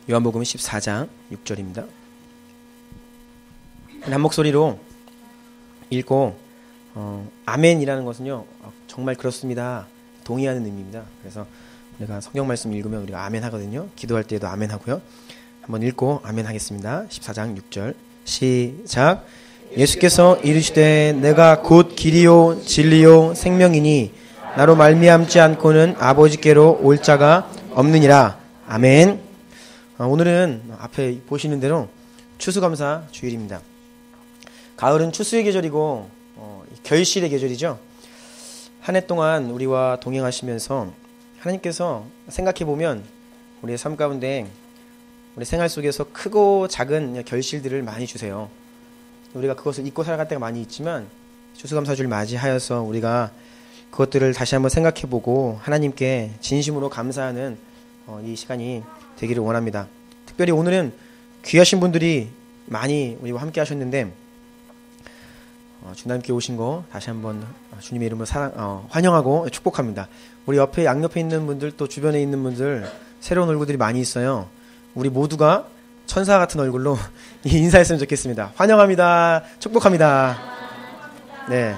요한복음 14장 6절입니다. 한 목소리로 읽고 아멘이라는 것은요 정말 그렇습니다, 동의하는 의미입니다. 그래서 우리가 성경 말씀 읽으면 우리가 아멘 하거든요. 기도할 때에도 아멘 하고요. 한번 읽고 아멘 하겠습니다. 14장 6절 시작. 예수께서 이르시되 내가 곧 길이요 진리요 생명이니 나로 말미암지 않고는 아버지께로 올 자가 없느니라. 아멘. 오늘은 앞에 보시는 대로 추수감사 주일입니다. 가을은 추수의 계절이고 결실의 계절이죠. 한 해 동안 우리와 동행하시면서 하나님께서 생각해보면 우리의 삶 가운데 우리 생활 속에서 크고 작은 결실들을 많이 주세요. 우리가 그것을 잊고 살아갈 때가 많이 있지만 추수감사주를 맞이하여서 우리가 그것들을 다시 한번 생각해보고 하나님께 진심으로 감사하는 이 시간이 되기를 원합니다. 특별히 오늘은 귀하신 분들이 많이 우리와 함께 하셨는데 주님께 오신 거 다시 한번 주님의 이름으로 환영하고 축복합니다. 우리 옆에 양옆에 있는 분들 또 주변에 있는 분들 새로운 얼굴들이 많이 있어요. 우리 모두가 천사 같은 얼굴로 인사했으면 좋겠습니다. 환영합니다. 축복합니다. 네,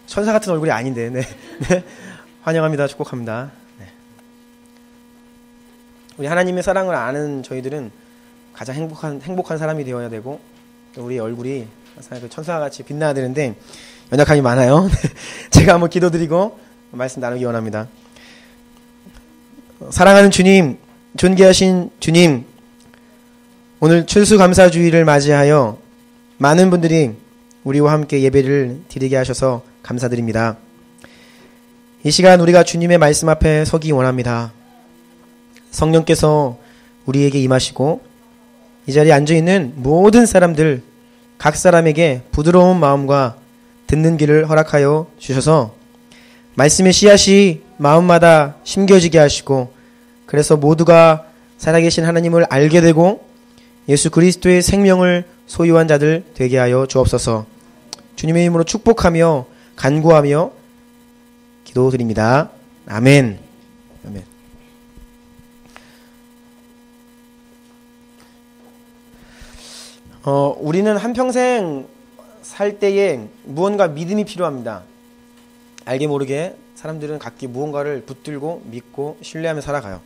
천사 같은 얼굴이 아닌데 네. 환영합니다. 축복합니다. 네. 우리 하나님의 사랑을 아는 저희들은 가장 행복한 사람이 되어야 되고 또 우리 얼굴이 천사같이 빛나야 되는데 연약함이 많아요. 제가 한번 기도드리고 말씀 나누기 원합니다. 사랑하는 주님, 존귀하신 주님, 오늘 추수감사주일을 맞이하여 많은 분들이 우리와 함께 예배를 드리게 하셔서 감사드립니다. 이 시간 우리가 주님의 말씀 앞에 서기 원합니다. 성령께서 우리에게 임하시고 이 자리에 앉아있는 모든 사람들 각 사람에게 부드러운 마음과 듣는 귀를 허락하여 주셔서 말씀의 씨앗이 마음마다 심겨지게 하시고 그래서 모두가 살아계신 하나님을 알게 되고 예수 그리스도의 생명을 소유한 자들 되게 하여 주옵소서. 주님의 이름으로 축복하며 간구하며 기도드립니다. 아멘. 아멘. 우리는 한평생 살 때에 무언가 믿음이 필요합니다. 알게 모르게 사람들은 각기 무언가를 붙들고 믿고 신뢰하며 살아가요.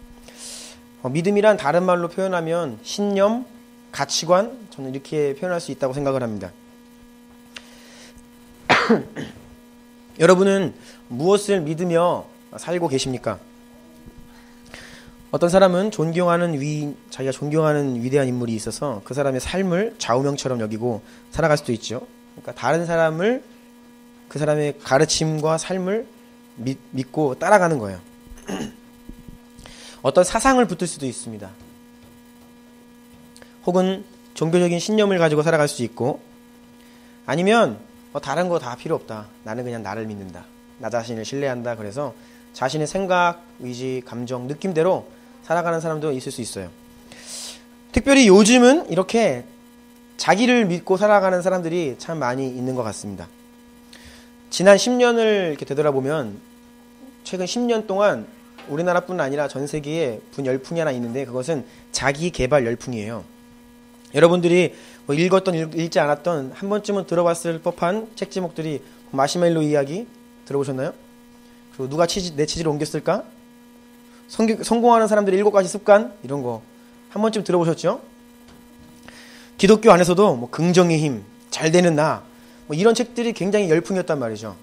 믿음이란 다른 말로 표현하면 신념, 가치관, 저는 이렇게 표현할 수 있다고 생각을 합니다. 여러분은 무엇을 믿으며 살고 계십니까? 어떤 사람은 자기가 존경하는 위대한 인물이 있어서 그 사람의 삶을 좌우명처럼 여기고 살아갈 수도 있죠. 그러니까 다른 사람을 그 사람의 가르침과 삶을 믿고 따라가는 거예요. 어떤 사상을 붙들 수도 있습니다. 혹은 종교적인 신념을 가지고 살아갈 수 있고 아니면 다른 거 다 필요 없다. 나는 그냥 나를 믿는다. 나 자신을 신뢰한다. 그래서 자신의 생각, 의지, 감정, 느낌대로 살아가는 사람도 있을 수 있어요. 특별히 요즘은 이렇게 자기를 믿고 살아가는 사람들이 참 많이 있는 것 같습니다. 지난 10년을 이렇게 되돌아보면 최근 10년 동안 우리나라뿐 아니라 전 세계에 열풍이 하나 있는데 그것은 자기 개발 열풍이에요. 여러분들이 읽었던 읽지 않았던 한 번쯤은 들어봤을 법한 책 제목들이 마시멜로 이야기 들어보셨나요? 그리고 누가 내 치즈를 옮겼을까? 성공하는 사람들의 7가지 습관 이런 거 한 번쯤 들어보셨죠? 기독교 안에서도 긍정의 힘, 잘 되는 나 이런 책들이 굉장히 열풍이었단 말이죠.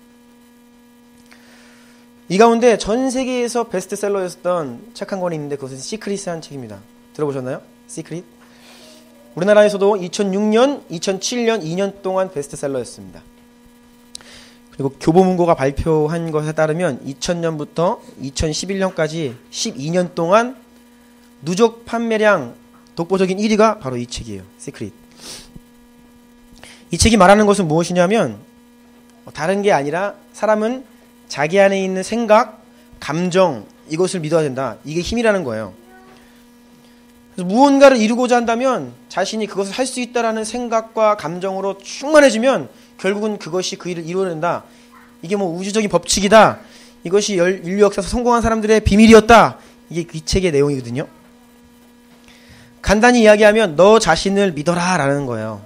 이 가운데 전 세계에서 베스트셀러였던 책 한 권이 있는데 그것은 시크릿이라는 책입니다. 들어보셨나요? 시크릿. 우리나라에서도 2006년, 2007년 2년 동안 베스트셀러였습니다. 그리고 교보문고가 발표한 것에 따르면 2000년부터 2011년까지 12년 동안 누적 판매량 독보적인 1위가 바로 이 책이에요. 시크릿. 이 책이 말하는 것은 무엇이냐면 다른 게 아니라 사람은 자기 안에 있는 생각, 감정 이것을 믿어야 된다. 이게 힘이라는 거예요. 그래서 무언가를 이루고자 한다면 자신이 그것을 할 수 있다라는 생각과 감정으로 충만해지면 결국은 그것이 그 일을 이루어낸다. 이게 우주적인 법칙이다. 이것이 인류 역사에서 성공한 사람들의 비밀이었다. 이게 이 책의 내용이거든요. 간단히 이야기하면 너 자신을 믿어라 라는 거예요.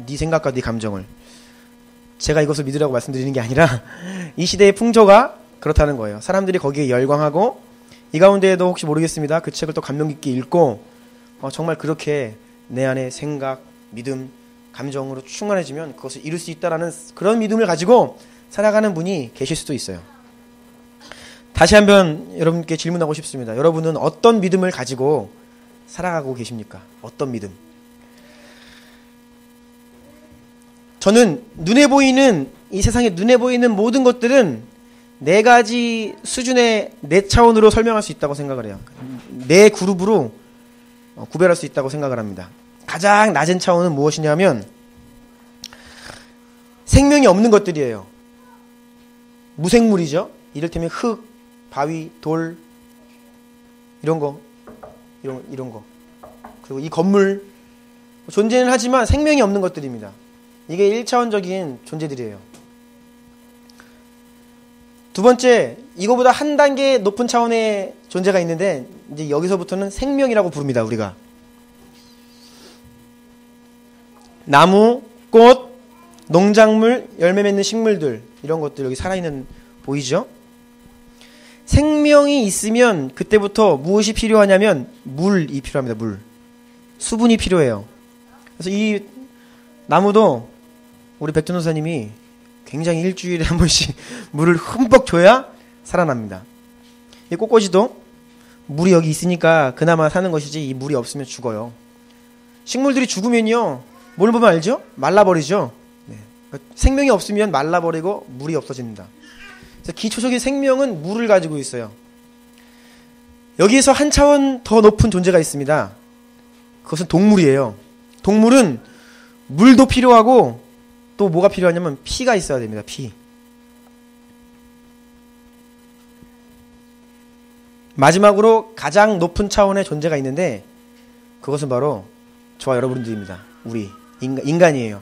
네 생각과 네 감정을. 제가 이것을 믿으라고 말씀드리는 게 아니라 이 시대의 풍조가 그렇다는 거예요. 사람들이 거기에 열광하고 이 가운데에도 혹시 모르겠습니다. 그 책을 또 감명 깊게 읽고 정말 그렇게 내 안에 생각, 믿음, 감정으로 충만해지면 그것을 이룰 수 있다라는 그런 믿음을 가지고 살아가는 분이 계실 수도 있어요. 다시 한번 여러분께 질문하고 싶습니다. 여러분은 어떤 믿음을 가지고 살아가고 계십니까? 어떤 믿음? 저는 눈에 보이는 이 세상에 눈에 보이는 모든 것들은 네 가지 수준의 네 차원으로 설명할 수 있다고 생각을 해요. 네 그룹으로 구별할 수 있다고 생각을 합니다. 가장 낮은 차원은 무엇이냐면 생명이 없는 것들이에요. 무생물이죠. 이를테면 흙, 바위, 돌 이런 거. 그리고 이 건물 존재는 하지만 생명이 없는 것들입니다. 이게 1차원적인 존재들이에요. 두 번째, 이거보다 한 단계 높은 차원의 존재가 있는데 이제 여기서부터는 생명이라고 부릅니다. 우리가 나무, 꽃, 농작물, 열매 맺는 식물들 이런 것들 여기 살아있는 보이죠? 생명이 있으면 그때부터 무엇이 필요하냐면 물이 필요합니다. 물. 수분이 필요해요. 그래서 이 나무도 우리 백전도사님이 굉장히 일주일에 한 번씩 물을 흠뻑 줘야 살아납니다. 이 꽃꽂이도 물이 여기 있으니까 그나마 사는 것이지 이 물이 없으면 죽어요. 식물들이 죽으면요. 뭘 보면 알죠? 말라버리죠. 네. 생명이 없으면 말라버리고 물이 없어집니다. 그래서 기초적인 생명은 물을 가지고 있어요. 여기에서 한 차원 더 높은 존재가 있습니다. 그것은 동물이에요. 동물은 물도 필요하고 또 뭐가 필요하냐면 피가 있어야 됩니다. 피. 마지막으로 가장 높은 차원의 존재가 있는데 그것은 바로 저와 여러분들입니다. 우리 인간이에요.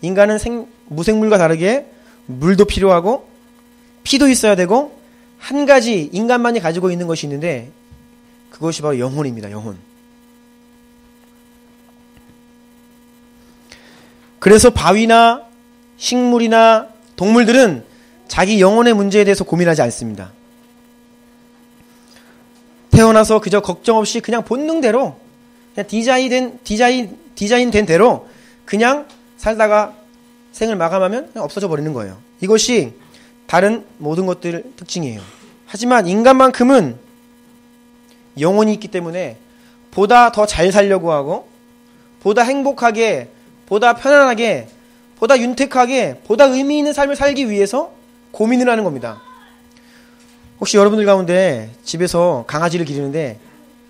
인간은 무생물과 다르게 물도 필요하고 피도 있어야 되고 한 가지 인간만이 가지고 있는 것이 있는데 그것이 바로 영혼입니다. 영혼. 그래서 바위나 식물이나 동물들은 자기 영혼의 문제에 대해서 고민하지 않습니다. 태어나서 그저 걱정 없이 그냥 본능대로 그냥 디자인된 대로 그냥 살다가 생을 마감하면 그냥 없어져 버리는 거예요. 이것이 다른 모든 것들 특징이에요. 하지만 인간만큼은 영혼이 있기 때문에 보다 더 잘 살려고 하고 보다 행복하게 보다 편안하게 보다 윤택하게 보다 의미 있는 삶을 살기 위해서 고민을 하는 겁니다. 혹시 여러분들 가운데 집에서 강아지를 기르는데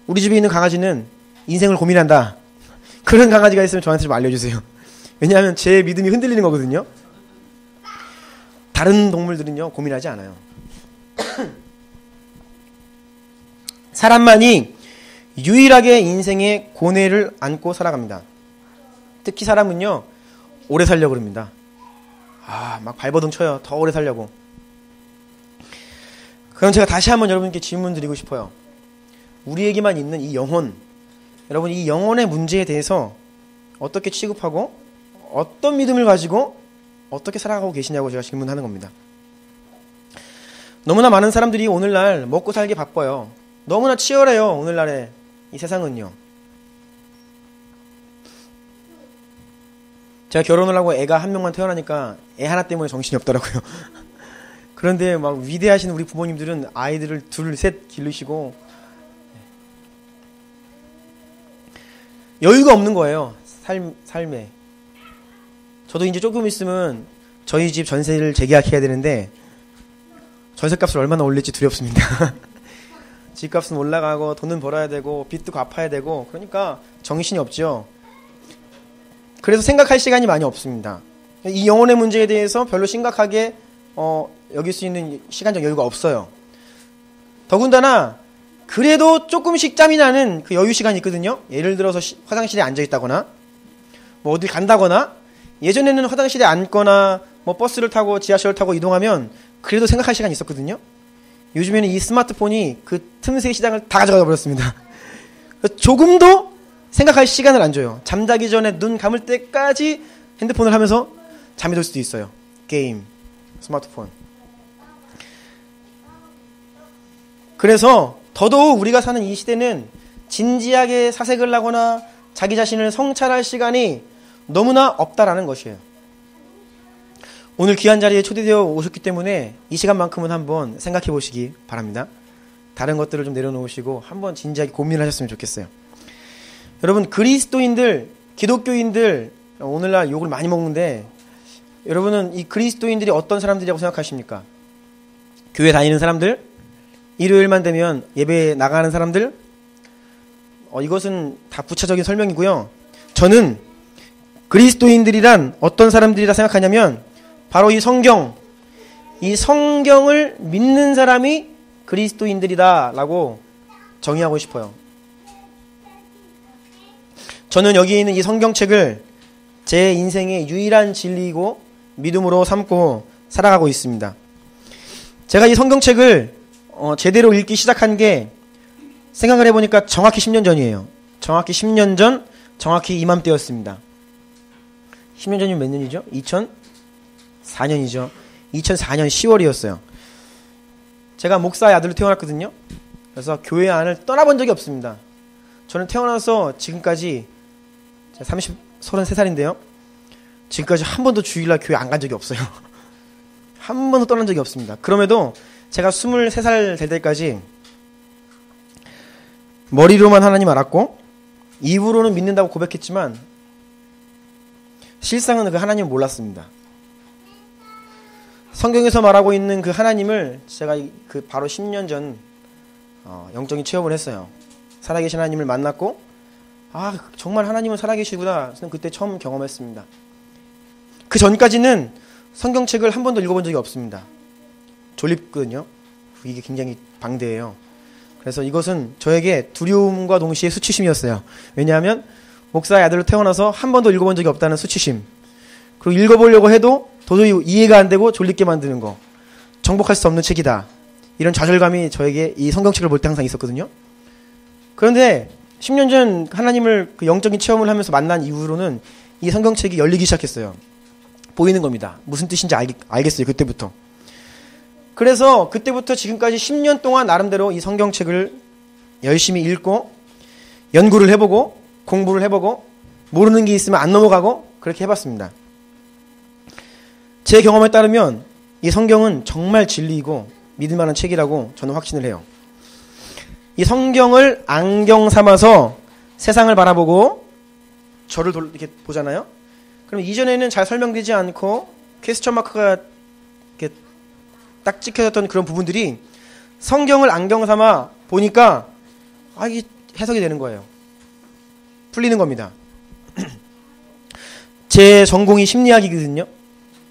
우리 집에 있는 강아지는 인생을 고민한다. 그런 강아지가 있으면 저한테 좀 알려주세요. 왜냐하면 제 믿음이 흔들리는 거거든요. 다른 동물들은요 고민하지 않아요. 사람만이 유일하게 인생의 고뇌를 안고 살아갑니다. 특히 사람은요 오래 살려고 그럽니다. 막 발버둥 쳐요. 더 오래 살려고. 그럼 제가 다시 한번 여러분께 질문 드리고 싶어요. 우리에게만 있는 이 영혼, 여러분 이 영혼의 문제에 대해서 어떻게 취급하고 어떤 믿음을 가지고 어떻게 살아가고 계시냐고 제가 질문하는 겁니다. 너무나 많은 사람들이 오늘날 먹고 살기 바빠요. 너무나 치열해요. 오늘날의 이 세상은요. 제가 결혼을 하고 애가 한 명만 태어나니까 애 하나 때문에 정신이 없더라고요. 그런데 막 위대하신 우리 부모님들은 아이들을 둘, 셋 기르시고 여유가 없는 거예요. 삶에. 저도 이제 조금 있으면 저희 집 전세를 재계약해야 되는데 전세값을 얼마나 올릴지 두렵습니다. 집값은 올라가고 돈은 벌어야 되고 빚도 갚아야 되고 그러니까 정신이 없죠. 그래서 생각할 시간이 많이 없습니다. 이 영혼의 문제에 대해서 별로 심각하게 여길 수 있는 시간적 여유가 없어요. 더군다나 그래도 조금씩 짬이 나는 그 여유 시간이 있거든요. 예를 들어서 화장실에 앉아 있다거나 뭐 어딜 간다거나 예전에는 화장실에 앉거나 뭐 버스를 타고 지하철을 타고 이동하면 그래도 생각할 시간이 있었거든요. 요즘에는 이 스마트폰이 그 틈새 시장을 다 가져가 버렸습니다. 조금도 생각할 시간을 안 줘요. 잠자기 전에 눈 감을 때까지 핸드폰을 하면서 잠이 들 수도 있어요. 게임, 스마트폰. 그래서 더더욱 우리가 사는 이 시대는 진지하게 사색을 하거나 자기 자신을 성찰할 시간이 너무나 없다라는 것이에요. 오늘 귀한 자리에 초대되어 오셨기 때문에 이 시간만큼은 한번 생각해 보시기 바랍니다. 다른 것들을 좀 내려놓으시고 한번 진지하게 고민을 하셨으면 좋겠어요. 여러분, 그리스도인들, 기독교인들 오늘날 욕을 많이 먹는데 여러분은 이 그리스도인들이 어떤 사람들이라고 생각하십니까? 교회 다니는 사람들? 일요일만 되면 예배에 나가는 사람들? 이것은 다 부차적인 설명이고요. 저는 그리스도인들이란 어떤 사람들이라 생각하냐면 바로 이 성경을 믿는 사람이 그리스도인들이다 라고 정의하고 싶어요. 저는 여기 있는 이 성경책을 제 인생의 유일한 진리이고 믿음으로 삼고 살아가고 있습니다. 제가 이 성경책을 제대로 읽기 시작한 게 생각을 해보니까 정확히 10년 전이에요. 정확히 10년 전, 정확히 이맘때였습니다. 10년 전이면 몇 년이죠? 2004년이죠. 2004년 10월이었어요. 제가 목사의 아들로 태어났거든요. 그래서 교회 안을 떠나본 적이 없습니다. 저는 태어나서 지금까지 33살인데요. 지금까지 한 번도 주일날 교회 안 간 적이 없어요. 한 번도 떠난 적이 없습니다. 그럼에도 제가 23살 될 때까지 머리로만 하나님 알았고 입으로는 믿는다고 고백했지만 실상은 그 하나님을 몰랐습니다. 성경에서 말하고 있는 그 하나님을 제가 그 바로 10년 전 영적인 체험을 했어요. 살아계신 하나님을 만났고 정말 하나님은 살아계시구나. 저는 그때 처음 경험했습니다. 그 전까지는 성경책을 한 번도 읽어본 적이 없습니다. 졸립거든요. 이게 굉장히 방대해요. 그래서 이것은 저에게 두려움과 동시에 수치심이었어요. 왜냐하면 목사의 아들로 태어나서 한 번도 읽어본 적이 없다는 수치심, 그리고 읽어보려고 해도 도저히 이해가 안 되고 졸립게 만드는 거, 정복할 수 없는 책이다, 이런 좌절감이 저에게 이 성경책을 볼 때 항상 있었거든요. 그런데 10년 전 하나님을 그 영적인 체험을 하면서 만난 이후로는 이 성경책이 열리기 시작했어요. 보이는 겁니다. 무슨 뜻인지 알겠어요. 그때부터. 그래서 그때부터 지금까지 10년 동안 나름대로 이 성경책을 열심히 읽고 연구를 해보고 공부를 해보고 모르는 게 있으면 안 넘어가고 그렇게 해봤습니다. 제 경험에 따르면 이 성경은 정말 진리이고 믿을만한 책이라고 저는 확신을 해요. 이 성경을 안경 삼아서 세상을 바라보고 저를 이렇게 보잖아요. 그럼 이전에는 잘 설명되지 않고 퀘스천 마크가 이렇게 딱 찍혀졌던 그런 부분들이 성경을 안경 삼아 보니까 이게 해석이 되는 거예요. 풀리는 겁니다. 제 전공이 심리학이거든요.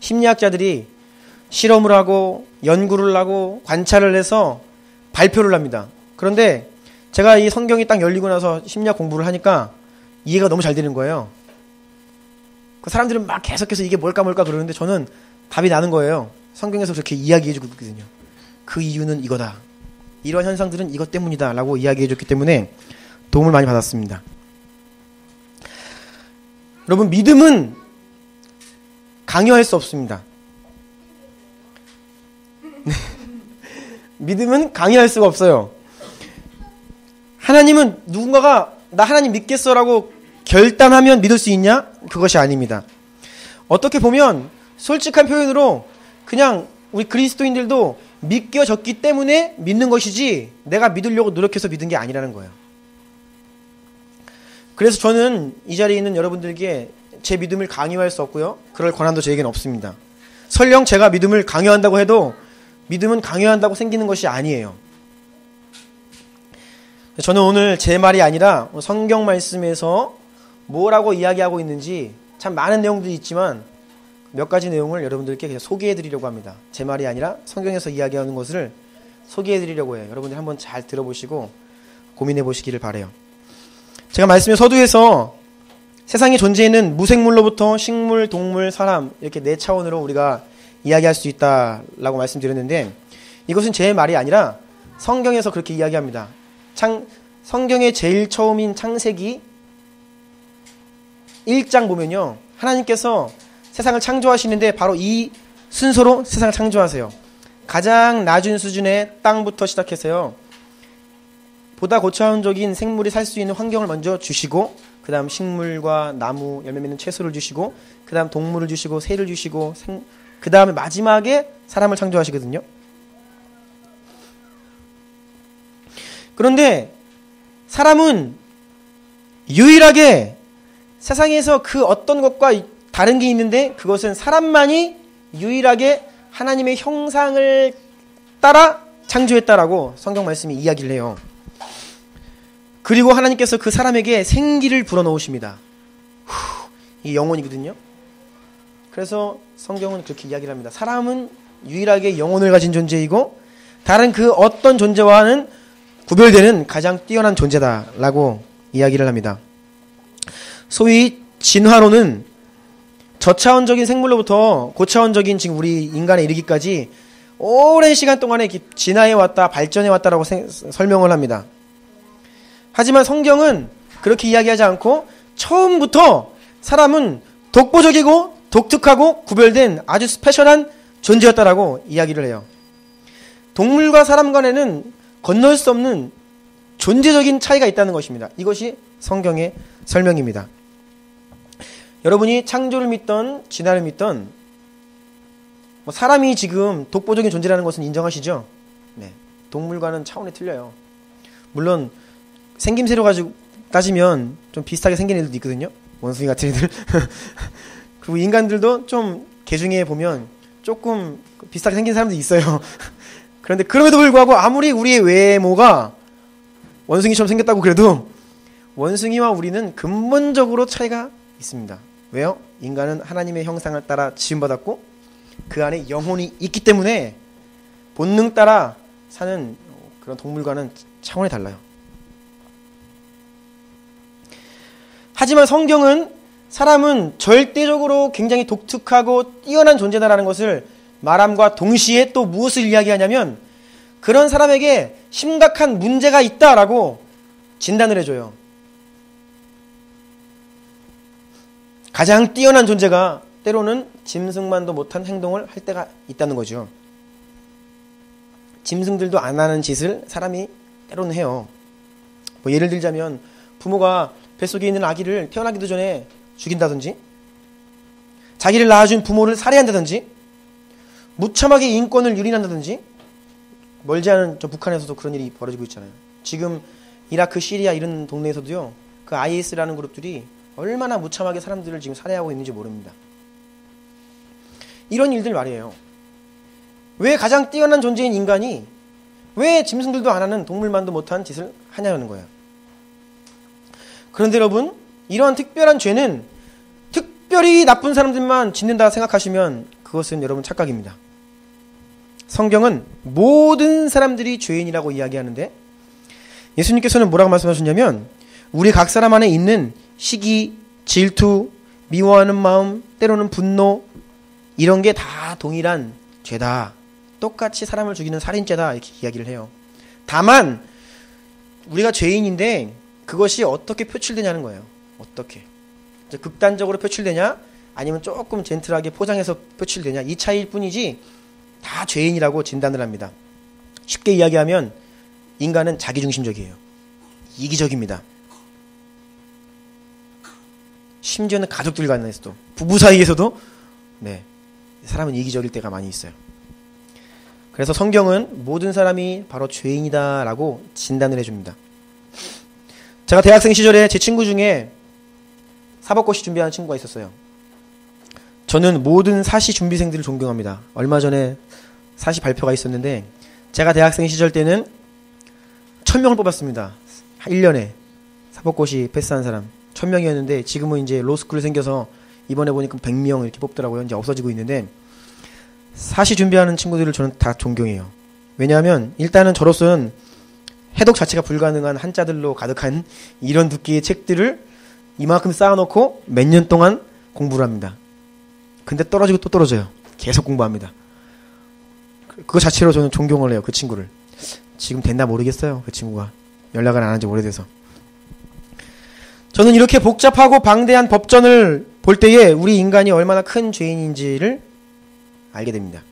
심리학자들이 실험을 하고 연구를 하고 관찰을 해서 발표를 합니다. 그런데 제가 이 성경이 딱 열리고 나서 심리학 공부를 하니까 이해가 너무 잘 되는 거예요. 그 사람들은 막 계속해서 이게 뭘까 그러는데 저는 답이 나는 거예요. 성경에서 그렇게 이야기해주고 있거든요. 그 이유는 이거다. 이런 현상들은 이것 때문이다 라고 이야기해줬기 때문에 도움을 많이 받았습니다. 여러분, 믿음은 강요할 수 없습니다. 믿음은 강요할 수가 없어요. 하나님은 누군가가 나 하나님 믿겠어라고 결단하면 믿을 수 있냐? 그것이 아닙니다. 어떻게 보면 솔직한 표현으로 그냥 우리 그리스도인들도 믿겨졌기 때문에 믿는 것이지 내가 믿으려고 노력해서 믿은 게 아니라는 거예요. 그래서 저는 이 자리에 있는 여러분들에게 제 믿음을 강요할 수 없고요. 그럴 권한도 저에게는 없습니다. 설령 제가 믿음을 강요한다고 해도 믿음은 강요한다고 생기는 것이 아니에요. 저는 오늘 제 말이 아니라 성경 말씀에서 뭐라고 이야기하고 있는지 참 많은 내용들이 있지만 몇 가지 내용을 여러분들께 그냥 소개해드리려고 합니다. 제 말이 아니라 성경에서 이야기하는 것을 소개해드리려고 해요. 여러분들 한번 잘 들어보시고 고민해보시기를 바라요. 제가 말씀의 서두에서 세상에 존재하는 무생물로부터 식물, 동물, 사람 이렇게 네 차원으로 우리가 이야기할 수 있다라고 말씀드렸는데 이것은 제 말이 아니라 성경에서 그렇게 이야기합니다. 성경의 제일 처음인 창세기 1장 보면요. 하나님께서 세상을 창조하시는데 바로 이 순서로 세상을 창조하세요. 가장 낮은 수준의 땅부터 시작해서요. 보다 고차원적인 생물이 살 수 있는 환경을 먼저 주시고 그 다음 식물과 나무, 열매 맺는 채소를 주시고 그 다음 동물을 주시고 새를 주시고 그 다음에 마지막에 사람을 창조하시거든요. 그런데 사람은 유일하게 세상에서 그 어떤 것과 다른 게 있는데 그것은 사람만이 유일하게 하나님의 형상을 따라 창조했다라고 성경 말씀이 이야기를 해요. 그리고 하나님께서 그 사람에게 생기를 불어넣으십니다. 이 영혼이거든요. 그래서 성경은 그렇게 이야기를 합니다. 사람은 유일하게 영혼을 가진 존재이고 다른 그 어떤 존재와는 구별되는 가장 뛰어난 존재다라고 이야기를 합니다. 소위 진화론은 저차원적인 생물로부터 고차원적인 지금 우리 인간에 이르기까지 오랜 시간 동안에 진화해 왔다, 발전해 왔다라고 설명을 합니다. 하지만 성경은 그렇게 이야기하지 않고 처음부터 사람은 독보적이고 독특하고 구별된 아주 스페셜한 존재였다라고 이야기를 해요. 동물과 사람 간에는 건널 수 없는 존재적인 차이가 있다는 것입니다. 이것이 성경의 설명입니다. 여러분이 창조를 믿던 진화를 믿던 사람이 지금 독보적인 존재라는 것은 인정하시죠? 네. 동물과는 차원이 틀려요. 물론 생김새로 가지고 따지면 좀 비슷하게 생긴 애들도 있거든요. 원숭이 같은 애들. 그리고 인간들도 좀 개중에 보면 조금 비슷하게 생긴 사람도 있어요. 그런데 그럼에도 불구하고 아무리 우리의 외모가 원숭이처럼 생겼다고 그래도 원숭이와 우리는 근본적으로 차이가 있습니다. 왜요? 인간은 하나님의 형상을 따라 지음받았고 그 안에 영혼이 있기 때문에 본능 따라 사는 그런 동물과는 차원이 달라요. 하지만 성경은 사람은 절대적으로 굉장히 독특하고 뛰어난 존재다라는 것을 말함과 동시에 또 무엇을 이야기하냐면 그런 사람에게 심각한 문제가 있다라고 진단을 해줘요. 가장 뛰어난 존재가 때로는 짐승만도 못한 행동을 할 때가 있다는 거죠. 짐승들도 안 하는 짓을 사람이 때로는 해요. 뭐 예를 들자면 부모가 뱃속에 있는 아기를 태어나기도 전에 죽인다든지 자기를 낳아준 부모를 살해한다든지 무참하게 인권을 유린한다든지 멀지 않은 저 북한에서도 그런 일이 벌어지고 있잖아요. 지금 이라크, 시리아 이런 동네에서도요. 그 IS라는 그룹들이 얼마나 무참하게 사람들을 지금 살해하고 있는지 모릅니다. 이런 일들 말이에요. 왜 가장 뛰어난 존재인 인간이 왜 짐승들도 안 하는 동물만도 못한 짓을 하냐는 거예요. 그런데 여러분, 이러한 특별한 죄는 특별히 나쁜 사람들만 짓는다 생각하시면 그것은 여러분 착각입니다. 성경은 모든 사람들이 죄인이라고 이야기하는데 예수님께서는 뭐라고 말씀하셨냐면 우리 각 사람 안에 있는 시기, 질투, 미워하는 마음, 때로는 분노 이런 게 다 동일한 죄다. 똑같이 사람을 죽이는 살인죄다 이렇게 이야기를 해요. 다만 우리가 죄인인데 그것이 어떻게 표출되냐는 거예요. 어떻게 극단적으로 표출되냐 아니면 조금 젠틀하게 포장해서 표출되냐 이 차이일 뿐이지 다 죄인이라고 진단을 합니다. 쉽게 이야기하면 인간은 자기중심적이에요. 이기적입니다. 심지어는 가족들 간에서도 부부 사이에서도 네, 사람은 이기적일 때가 많이 있어요. 그래서 성경은 모든 사람이 바로 죄인이다라고 진단을 해줍니다. 제가 대학생 시절에 제 친구 중에 사법고시 준비하는 친구가 있었어요. 저는 모든 사시 준비생들을 존경합니다. 얼마 전에 사시 발표가 있었는데 제가 대학생 시절 때는 1000명을 뽑았습니다. 1년에 사법고시 패스한 사람 1000명이었는데 지금은 이제 로스쿨이 생겨서 이번에 보니까 100명 이렇게 뽑더라고요. 이제 없어지고 있는데 사시 준비하는 친구들을 저는 다 존경해요. 왜냐하면 일단은 저로서는 해독 자체가 불가능한 한자들로 가득한 이런 두께의 책들을 이만큼 쌓아놓고 몇 년 동안 공부를 합니다. 근데 떨어지고 또 떨어져요. 계속 공부합니다. 그거 자체로 저는 존경을 해요. 그 친구를. 지금 됐나 모르겠어요. 그 친구가. 연락을 안 한 지 오래돼서. 저는 이렇게 복잡하고 방대한 법전을 볼 때에 우리 인간이 얼마나 큰 죄인인지를 알게 됩니다.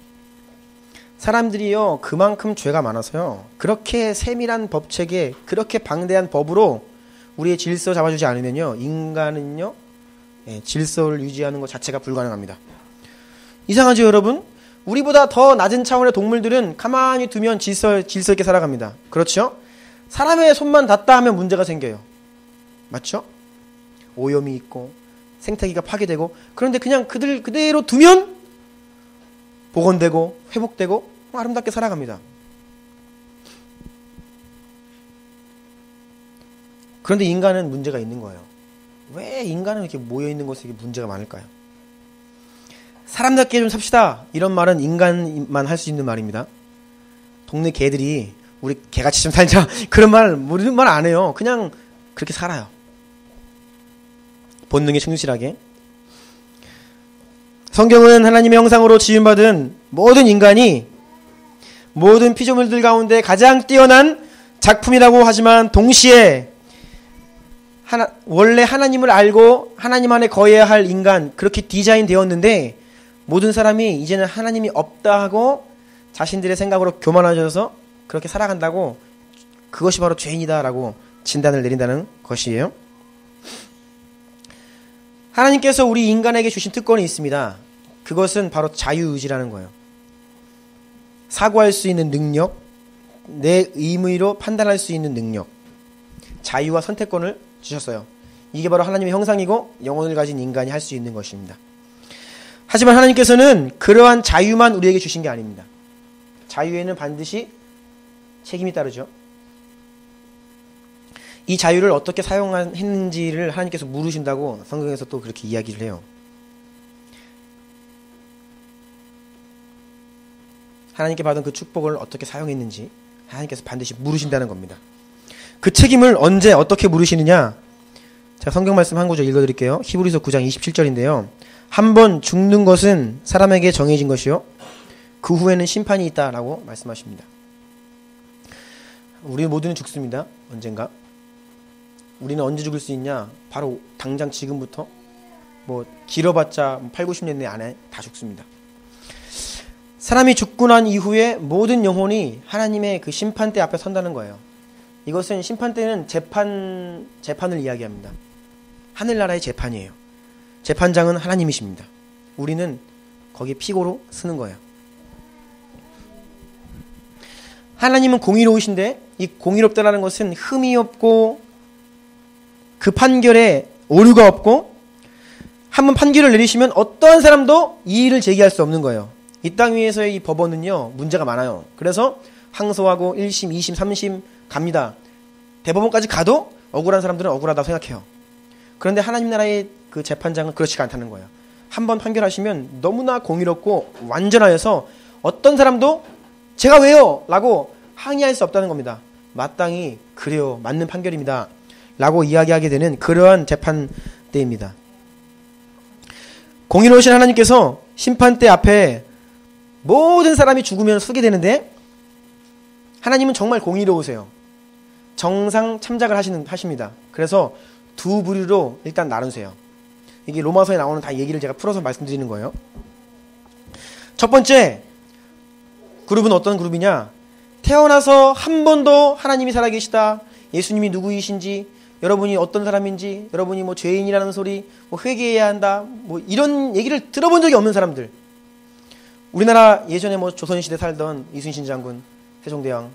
사람들이요, 그만큼 죄가 많아서요, 그렇게 세밀한 법체계, 그렇게 방대한 법으로 우리의 질서 잡아주지 않으면요, 인간은요, 질서를 유지하는 것 자체가 불가능합니다. 이상하죠, 여러분? 우리보다 더 낮은 차원의 동물들은 가만히 두면 질서 있게 살아갑니다. 그렇죠? 사람의 손만 닿다 하면 문제가 생겨요. 맞죠? 오염이 있고 생태계가 파괴되고, 그런데 그냥 그대로 두면 복원되고 회복되고 아름답게 살아갑니다. 그런데 인간은 문제가 있는 거예요. 왜 인간은 이렇게 모여있는 것에 이게 문제가 많을까요? 사람답게 좀 삽시다, 이런 말은 인간만 할 수 있는 말입니다. 동네 개들이 우리 개같이 좀 살자 그런 말 모르는 말 안 해요. 그냥 그렇게 살아요. 본능에 충실하게. 성경은 하나님의 형상으로 지음받은 모든 인간이 모든 피조물들 가운데 가장 뛰어난 작품이라고 하지만, 동시에 원래 하나님을 알고 하나님 안에 거해야 할 인간, 그렇게 디자인 되었는데 모든 사람이 이제는 하나님이 없다 하고 자신들의 생각으로 교만해져서 그렇게 살아간다고, 그것이 바로 죄인이다라고 진단을 내린다는 것이에요. 하나님께서 우리 인간에게 주신 특권이 있습니다. 그것은 바로 자유의지라는 거예요. 사고할 수 있는 능력, 내 의무로 판단할 수 있는 능력, 자유와 선택권을 주셨어요. 이게 바로 하나님의 형상이고 영혼을 가진 인간이 할 수 있는 것입니다. 하지만 하나님께서는 그러한 자유만 우리에게 주신 게 아닙니다. 자유에는 반드시 책임이 따르죠. 이 자유를 어떻게 사용했는지를 하나님께서 물으신다고 성경에서 또 그렇게 이야기를 해요. 하나님께 받은 그 축복을 어떻게 사용했는지 하나님께서 반드시 물으신다는 겁니다. 그 책임을 언제 어떻게 물으시느냐? 제가 성경 말씀 한 구절 읽어드릴게요. 히브리서 9장 27절인데요. 한 번 죽는 것은 사람에게 정해진 것이요, 그 후에는 심판이 있다라고 말씀하십니다. 우리 모두는 죽습니다. 언젠가. 우리는 언제 죽을 수 있냐? 바로 당장 지금부터. 뭐 길어봤자 8, 90년 내 안에 다 죽습니다. 사람이 죽고 난 이후에 모든 영혼이 하나님의 그 심판대 앞에 선다는 거예요. 이것은 심판대는 재판을 이야기합니다. 하늘나라의 재판이에요. 재판장은 하나님이십니다. 우리는 거기에 피고로 쓰는 거예요. 하나님은 공의로우신데, 이 공의롭다라는 것은 흠이 없고 그 판결에 오류가 없고, 한번 판결을 내리시면 어떠한 사람도 이의를 제기할 수 없는 거예요. 이 땅 위에서의 이 법원은요, 문제가 많아요. 그래서 항소하고 1심, 2심, 3심 갑니다. 대법원까지 가도 억울한 사람들은 억울하다고 생각해요. 그런데 하나님 나라의 그 재판장은 그렇지가 않다는 거예요. 한번 판결하시면 너무나 공의롭고 완전하여서 어떤 사람도 제가 왜요? 라고 항의할 수 없다는 겁니다. 마땅히 그래요, 맞는 판결입니다 라고 이야기하게 되는 그러한 재판대입니다. 공의로우신 하나님께서 심판대 앞에 모든 사람이 죽으면 서게 되는데, 하나님은 정말 공의로우세요. 정상 참작을 하십니다. 그래서 두 부류로 일단 나누세요. 이게 로마서에 나오는 다 얘기를 제가 풀어서 말씀드리는 거예요. 첫 번째 그룹은 어떤 그룹이냐? 태어나서 한 번도 하나님이 살아계시다, 예수님이 누구이신지, 여러분이 어떤 사람인지, 여러분이 뭐 죄인이라는 소리, 뭐 회개해야 한다, 뭐 이런 얘기를 들어본 적이 없는 사람들. 우리나라 예전에 뭐 조선시대 살던 이순신 장군, 세종대왕,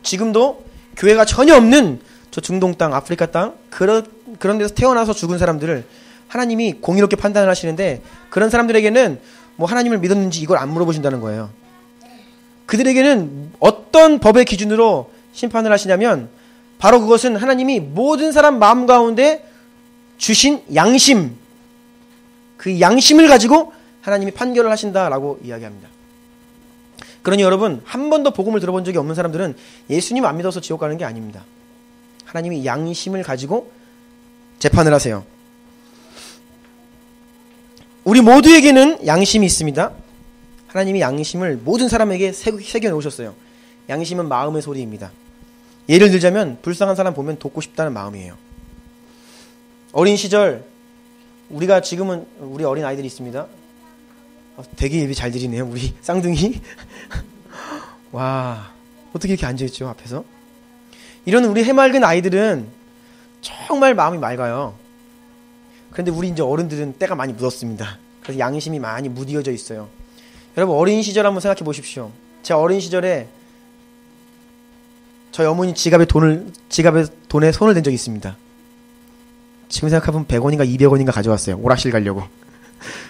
지금도 교회가 전혀 없는 저 중동 땅, 아프리카 땅, 그런 데서 태어나서 죽은 사람들을 하나님이 공의롭게 판단을 하시는데, 그런 사람들에게는 뭐 하나님을 믿었는지 이걸 안 물어보신다는 거예요. 그들에게는 어떤 법의 기준으로 심판을 하시냐면, 바로 그것은 하나님이 모든 사람 마음 가운데 주신 양심, 그 양심을 가지고 하나님이 판결을 하신다라고 이야기합니다. 그러니 여러분, 한 번도 복음을 들어본 적이 없는 사람들은 예수님 안 믿어서 지옥 가는 게 아닙니다. 하나님이 양심을 가지고 재판을 하세요. 우리 모두에게는 양심이 있습니다. 하나님이 양심을 모든 사람에게 새겨 놓으셨어요. 양심은 마음의 소리입니다. 예를 들자면 불쌍한 사람 보면 돕고 싶다는 마음이에요. 어린 시절 우리가 지금은 우리 어린 아이들이 있습니다. 되게 예비 잘 드리네요. 우리 쌍둥이. 와, 어떻게 이렇게 앉아있죠 앞에서? 이런 우리 해맑은 아이들은 정말 마음이 맑아요. 그런데 우리 이제 어른들은 때가 많이 묻었습니다. 그래서 양심이 많이 무디어져 있어요. 여러분 어린 시절 한번 생각해 보십시오. 제 어린 시절에 저희 어머니 지갑에 돈에 손을 댄 적이 있습니다. 지금 생각해보면 100원인가 200원인가 가져왔어요. 오락실 가려고.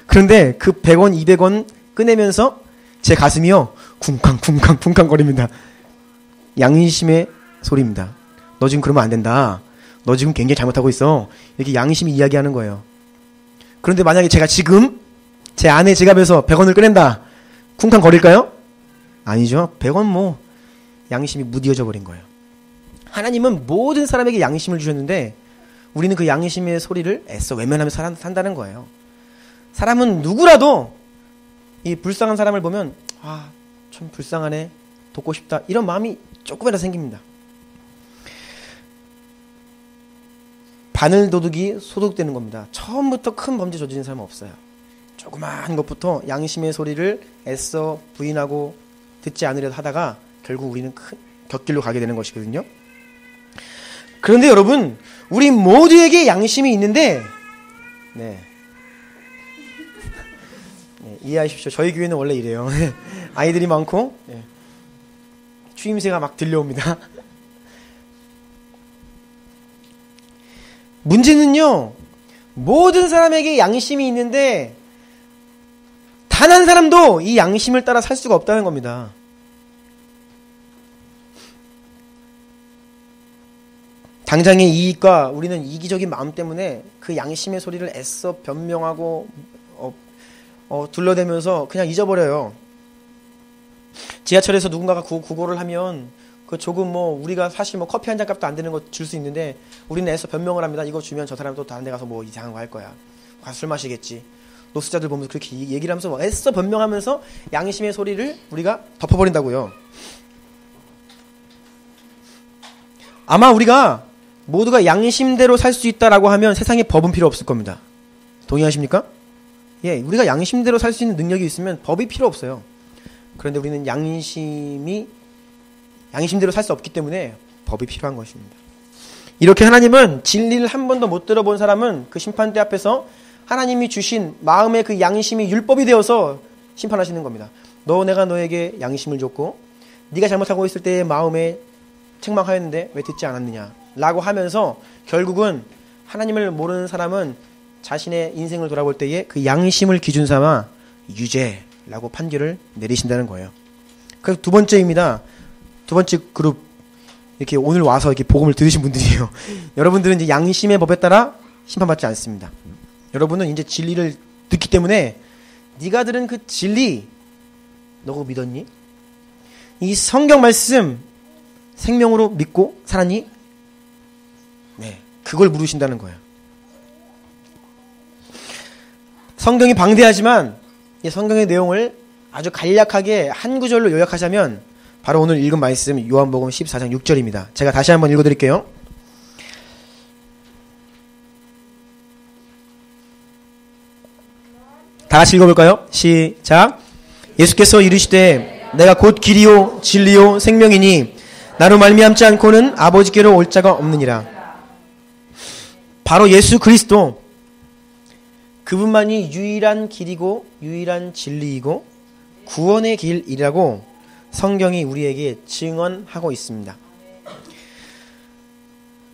그런데 그 100원, 200원 꺼내면서 제 가슴이요 쿵쾅 거립니다. 양심의 소리입니다. 너 지금 그러면 안 된다. 너 지금 굉장히 잘못하고 있어. 이렇게 양심이 이야기하는 거예요. 그런데 만약에 제가 지금 제 아내 지갑에서 100원을 꺼낸다. 쿵쾅 거릴까요? 아니죠. 100원 양심이 무디어져 버린 거예요. 하나님은 모든 사람에게 양심을 주셨는데 우리는 그 양심의 소리를 애써 외면하며 산다는 거예요. 사람은 누구라도 이 불쌍한 사람을 보면 참 불쌍하네, 돕고 싶다 이런 마음이 조금이라도 생깁니다. 바늘도둑이 소독되는 겁니다. 처음부터 큰 범죄 저지른 사람은 없어요. 조그마한 것부터 양심의 소리를 애써 부인하고 듣지 않으려 하다가 결국 우리는 큰 곁길로 가게 되는 것이거든요. 그런데 여러분, 우리 모두에게 양심이 있는데 이해하십시오. 저희 교회는 원래 이래요. 아이들이 많고 추임새가 막 들려옵니다. 문제는요, 모든 사람에게 양심이 있는데 단 한 사람도 이 양심을 따라 살 수가 없다는 겁니다. 당장의 이익과 우리는 이기적인 마음 때문에 그 양심의 소리를 애써 변명하고 둘러대면서 그냥 잊어버려요. 지하철에서 누군가가 구걸을 하면 그 조금 우리가 사실 커피 한 잔 값도 안 되는 거 줄 수 있는데 우리는 애써 변명을 합니다. 이거 주면 저 사람 또 다른 데 가서 이상한 거 할 거야. 가서 술 마시겠지. 노숙자들 보면서 그렇게 얘기를 하면서 애써 변명하면서 양심의 소리를 우리가 덮어버린다고요. 아마 우리가 모두가 양심대로 살 수 있다라고 하면 세상에 법은 필요 없을 겁니다. 동의하십니까? 예, 우리가 양심대로 살 수 있는 능력이 있으면 법이 필요 없어요. 그런데 우리는 양심대로 살 수 없기 때문에 법이 필요한 것입니다. 이렇게 하나님은 진리를 한 번도 못 들어본 사람은 그 심판대 앞에서 하나님이 주신 마음의 그 양심이 율법이 되어서 심판하시는 겁니다. 내가 너에게 양심을 줬고 네가 잘못하고 있을 때의 마음에 책망하였는데 왜 듣지 않았느냐 라고 하면서 결국은 하나님을 모르는 사람은 자신의 인생을 돌아볼 때에 그 양심을 기준 삼아 유죄라고 판결을 내리신다는 거예요. 그래서 두 번째입니다. 두 번째 그룹, 이렇게 오늘 와서 이렇게 복음을 들으신 분들이에요. 여러분들은 이제 양심의 법에 따라 심판받지 않습니다. 여러분은 이제 진리를 듣기 때문에 네가 들은 그 진리 너 그거 믿었니? 이 성경 말씀 생명으로 믿고 살았니? 네, 그걸 물으신다는 거예요. 성경이 방대하지만 이 성경의 내용을 아주 간략하게 한 구절로 요약하자면 바로 오늘 읽은 말씀 요한복음 14장 6절입니다. 제가 다시 한번 읽어드릴게요. 다 같이 읽어볼까요? 시작. 예수께서 이르시되 내가 곧 길이요 진리요 생명이니 나로 말미암지 않고는 아버지께로 올 자가 없느니라. 바로 예수 그리스도, 그분만이 유일한 길이고 유일한 진리이고 구원의 길이라고 성경이 우리에게 증언하고 있습니다.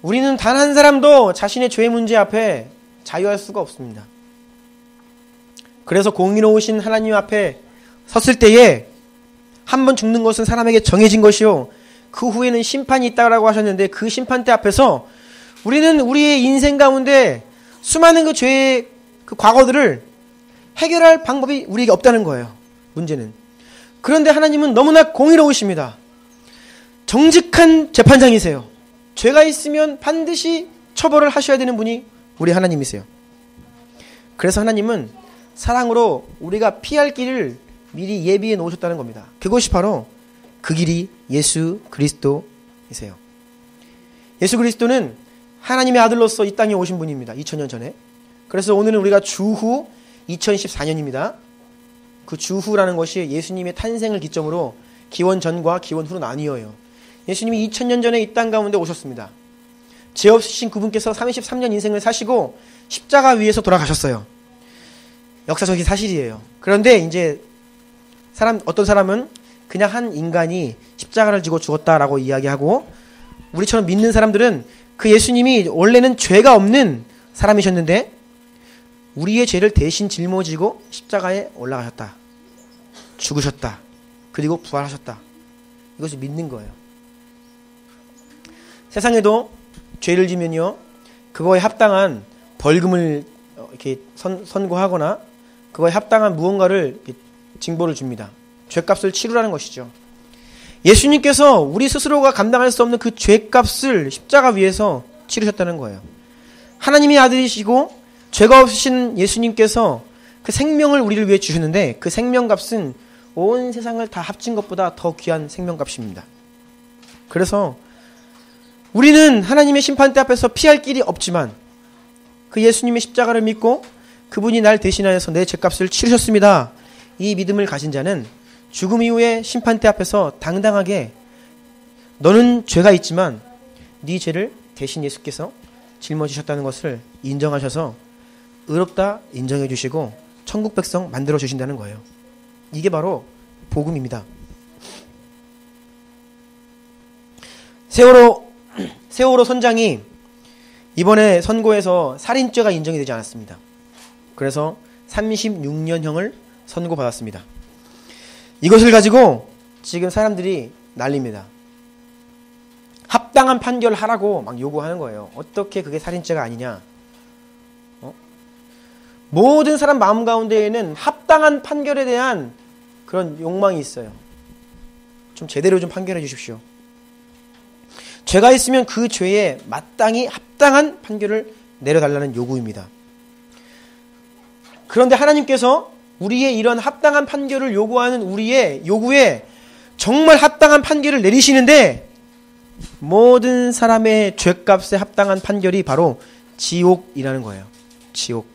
우리는 단 한 사람도 자신의 죄 문제 앞에 자유할 수가 없습니다. 그래서 공의로우신 하나님 앞에 섰을 때에 한 번 죽는 것은 사람에게 정해진 것이요 그 후에는 심판이 있다고 하셨는데 그 심판대 앞에서 우리는 우리의 인생 가운데 수많은 그 죄의 그 과거들을 해결할 방법이 우리에게 없다는 거예요. 문제는. 그런데 하나님은 너무나 공의로우십니다. 정직한 재판장이세요. 죄가 있으면 반드시 처벌을 하셔야 되는 분이 우리 하나님이세요. 그래서 하나님은 사랑으로 우리가 피할 길을 미리 예비해 놓으셨다는 겁니다. 그것이 바로 그 길이 예수 그리스도이세요. 예수 그리스도는 하나님의 아들로서 이 땅에 오신 분입니다. 2000년 전에. 그래서 오늘은 우리가 주후 2014년입니다. 그 주후라는 것이 예수님의 탄생을 기점으로 기원 전과 기원 후로 나뉘어요. 예수님이 2000년 전에 이 땅 가운데 오셨습니다. 죄 없으신 그분께서 33년 인생을 사시고 십자가 위에서 돌아가셨어요. 역사적인 사실이에요. 그런데 이제 어떤 사람은 그냥 한 인간이 십자가를 지고 죽었다라고 이야기하고, 우리처럼 믿는 사람들은 그 예수님이 원래는 죄가 없는 사람이셨는데 우리의 죄를 대신 짊어지고 십자가에 올라가셨다. 죽으셨다. 그리고 부활하셨다. 이것을 믿는 거예요. 세상에도 죄를 지면요, 그거에 합당한 벌금을 이렇게 선고하거나 그거에 합당한 무언가를 징벌을 줍니다. 죄값을 치르라는 것이죠. 예수님께서 우리 스스로가 감당할 수 없는 그 죄값을 십자가 위에서 치르셨다는 거예요. 하나님의 아들이시고 죄가 없으신 예수님께서 그 생명을 우리를 위해 주셨는데, 그 생명값은 온 세상을 다 합친 것보다 더 귀한 생명값입니다. 그래서 우리는 하나님의 심판대 앞에서 피할 길이 없지만 그 예수님의 십자가를 믿고 그분이 날 대신하여서 내 죄값을 치르셨습니다. 이 믿음을 가진 자는 죽음 이후에 심판대 앞에서 당당하게, 너는 죄가 있지만 네 죄를 대신 예수께서 짊어지셨다는 것을 인정하셔서 의롭다 인정해 주시고 천국 백성 만들어 주신다는 거예요. 이게 바로 복음입니다. 세월호 선장이 이번에 선고에서 살인죄가 인정이 되지 않았습니다. 그래서 36년형을 선고받았습니다. 이것을 가지고 지금 사람들이 난립니다. 합당한 판결을 하라고 막 요구하는 거예요. 어떻게 그게 살인죄가 아니냐. 모든 사람 마음 가운데에는 합당한 판결에 대한 그런 욕망이 있어요. 좀 제대로 좀 판결해 주십시오. 죄가 있으면 그 죄에 마땅히 합당한 판결을 내려달라는 요구입니다. 그런데 하나님께서 우리의 이런 합당한 판결을 요구하는 우리의 요구에 정말 합당한 판결을 내리시는데, 모든 사람의 죄값에 합당한 판결이 바로 지옥이라는 거예요. 지옥.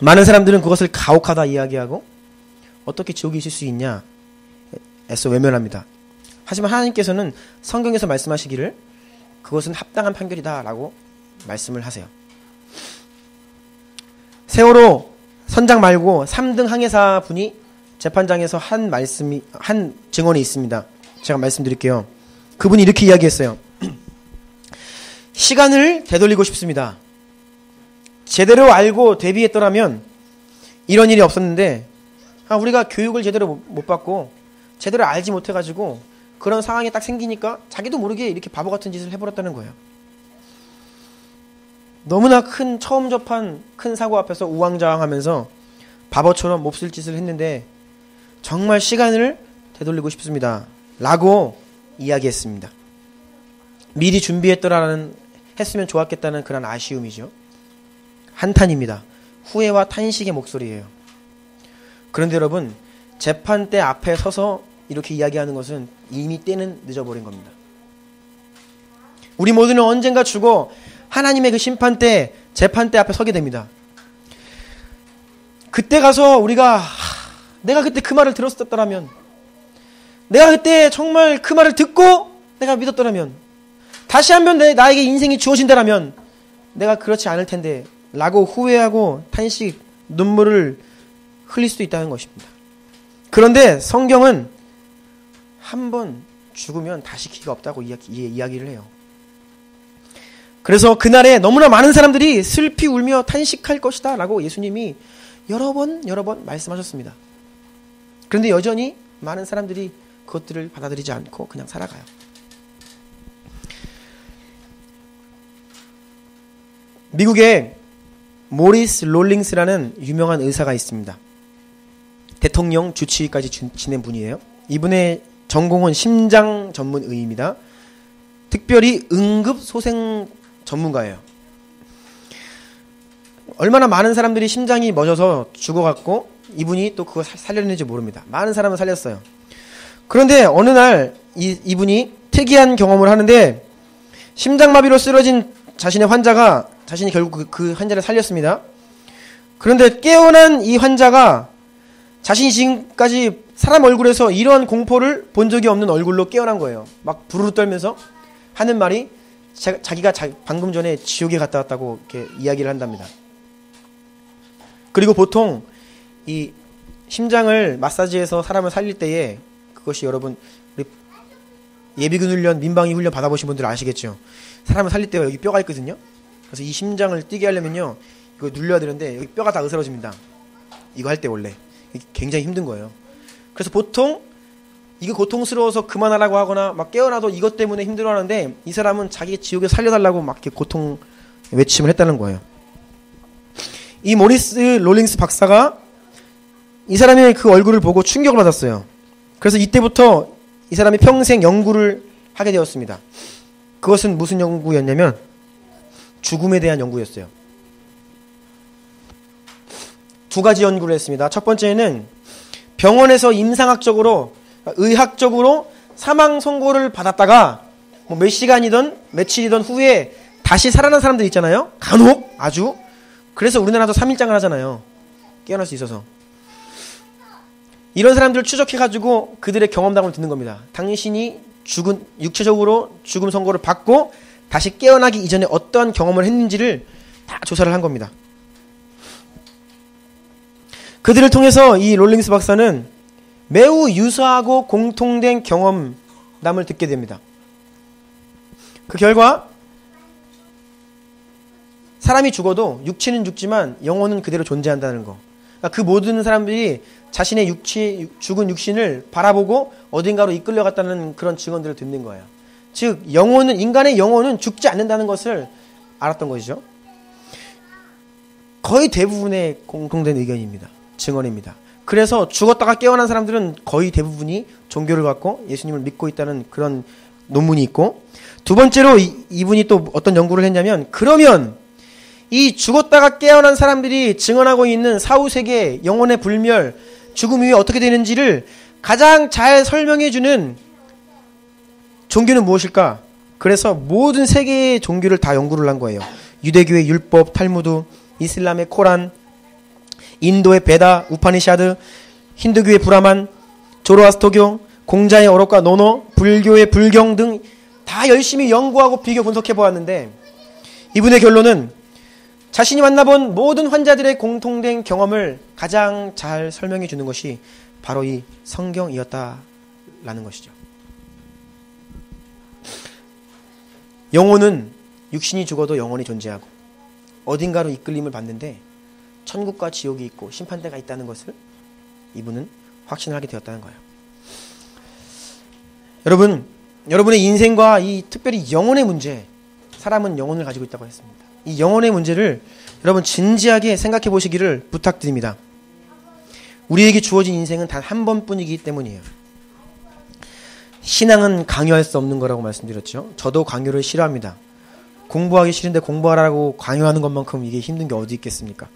많은 사람들은 그것을 가혹하다 이야기하고 어떻게 지옥이 있을 수 있냐 애써 외면합니다. 하지만 하나님께서는 성경에서 말씀하시기를 그것은 합당한 판결이다 라고 말씀을 하세요. 세월호 선장 말고 3등 항해사 분이 재판장에서 한 증언이 있습니다. 제가 말씀드릴게요. 그분이 이렇게 이야기했어요. 시간을 되돌리고 싶습니다. 제대로 알고 대비했더라면 이런 일이 없었는데, 우리가 교육을 제대로 못 받고 제대로 알지 못해가지고 그런 상황이 딱 생기니까 자기도 모르게 이렇게 바보 같은 짓을 해버렸다는 거예요. 너무나 처음 접한 큰 사고 앞에서 우왕좌왕하면서 바보처럼 몹쓸 짓을 했는데 정말 시간을 되돌리고 싶습니다 라고 이야기했습니다. 미리 했으면 좋았겠다는 그런 아쉬움이죠. 한탄입니다. 후회와 탄식의 목소리예요. 그런데 여러분, 재판대 앞에 서서 이렇게 이야기하는 것은 이미 때는 늦어버린 겁니다. 우리 모두는 언젠가 죽어 하나님의 그 심판대, 재판대 앞에 서게 됩니다. 그때 가서 우리가 내가 그때 그 말을 들었었더라면, 내가 그때 정말 그 말을 듣고 내가 믿었더라면, 다시 한번 나에게 인생이 주어진다라면 내가 그렇지 않을 텐데 라고 후회하고 탄식, 눈물을 흘릴 수도 있다는 것입니다. 그런데 성경은 한 번 죽으면 다시 기회가 없다고 이야기를 해요. 그래서 그날에 너무나 많은 사람들이 슬피 울며 탄식할 것이다 라고 예수님이 여러 번 말씀하셨습니다. 그런데 여전히 많은 사람들이 그것들을 받아들이지 않고 그냥 살아가요. 미국에 모리스 롤링스라는 유명한 의사가 있습니다. 대통령 주치의까지 지낸 분이에요. 이분의 전공은 심장 전문 의입니다. 특별히 응급소생 전문가예요. 얼마나 많은 사람들이 심장이 멎어서 죽어갔고 이분이 또 그거 살렸는지 모릅니다. 많은 사람은 살렸어요. 그런데 어느 날 이분이 특이한 경험을 하는데, 심장마비로 쓰러진 자신의 환자가 자신이 결국 그 환자를 살렸습니다. 그런데 깨어난 이 환자가 자신이 지금까지 사람 얼굴에서 이러한 공포를 본 적이 없는 얼굴로 깨어난 거예요. 막 부르르 떨면서 하는 말이 자기가 방금 전에 지옥에 갔다 왔다고 이렇게 이야기를 한답니다. 그리고 보통 이 심장을 마사지해서 사람을 살릴 때에 그것이 여러분 우리 예비군 훈련, 민방위 훈련 받아보신 분들 아시겠죠? 사람을 살릴 때가 여기 뼈가 있거든요. 그래서 이 심장을 뛰게 하려면요, 이거 눌려야 되는데 여기 뼈가 다 으스러집니다. 이거 할 때 원래 굉장히 힘든 거예요. 그래서 보통 이거 고통스러워서 그만하라고 하거나 막 깨어나도 이것 때문에 힘들어하는데 이 사람은 자기 지옥에 살려달라고 막 이렇게 고통 외침을 했다는 거예요. 이 모리스 롤링스 박사가 이 사람의 그 얼굴을 보고 충격을 받았어요. 그래서 이때부터 이 사람이 평생 연구를 하게 되었습니다. 그것은 무슨 연구였냐면 죽음에 대한 연구였어요. 두 가지 연구를 했습니다. 첫 번째는 병원에서 임상학적으로, 의학적으로 사망 선고를 받았다가 뭐 몇 시간이든 며칠이든 후에 다시 살아난 사람들 있잖아요. 간혹 아주. 그래서 우리나라도 3일장을 하잖아요. 깨어날 수 있어서. 이런 사람들을 추적해가지고 그들의 경험담을 듣는 겁니다. 당신이 육체적으로 죽음 선고를 받고 다시 깨어나기 이전에 어떠한 경험을 했는지를 다 조사를 한 겁니다. 그들을 통해서 이 롤링스 박사는 매우 유사하고 공통된 경험담을 듣게 됩니다. 그 결과 사람이 죽어도 육체는 죽지만 영혼은 그대로 존재한다는 거. 그러니까 그 모든 사람들이 자신의 죽은 육신을 바라보고 어딘가로 이끌려갔다는 그런 증언들을 듣는 거예요. 즉 인간의 영혼은 죽지 않는다는 것을 알았던 것이죠. 거의 대부분의 공통된 의견입니다. 증언입니다. 그래서 죽었다가 깨어난 사람들은 거의 대부분이 종교를 갖고 예수님을 믿고 있다는 그런 논문이 있고, 두 번째로 이분이 또 어떤 연구를 했냐면, 그러면 이 죽었다가 깨어난 사람들이 증언하고 있는 사후세계, 영혼의 불멸, 죽음 이후에 어떻게 되는지를 가장 잘 설명해주는 종교는 무엇일까? 그래서 모든 세계의 종교를 다 연구를 한 거예요. 유대교의 율법, 탈무드, 이슬람의 코란, 인도의 베다, 우파니샤드, 힌두교의 브라만, 조로아스토교, 공자의 어록과 논어, 불교의 불경 등 다 열심히 연구하고 비교 분석해 보았는데, 이분의 결론은 자신이 만나본 모든 환자들의 공통된 경험을 가장 잘 설명해 주는 것이 바로 이 성경이었다라는 것이죠. 영혼은 육신이 죽어도 영원히 존재하고 어딘가로 이끌림을 받는데 천국과 지옥이 있고 심판대가 있다는 것을 이분은 확신하게 되었다는 거예요. 여러분의 인생과 이 특별히 영혼의 문제, 사람은 영혼을 가지고 있다고 했습니다. 이 영혼의 문제를 여러분 진지하게 생각해 보시기를 부탁드립니다. 우리에게 주어진 인생은 단 한 번뿐이기 때문이에요. 신앙은 강요할 수 없는 거라고 말씀드렸죠. 저도 강요를 싫어합니다. 공부하기 싫은데 공부하라고 강요하는 것만큼 이게 힘든 게 어디 있겠습니까?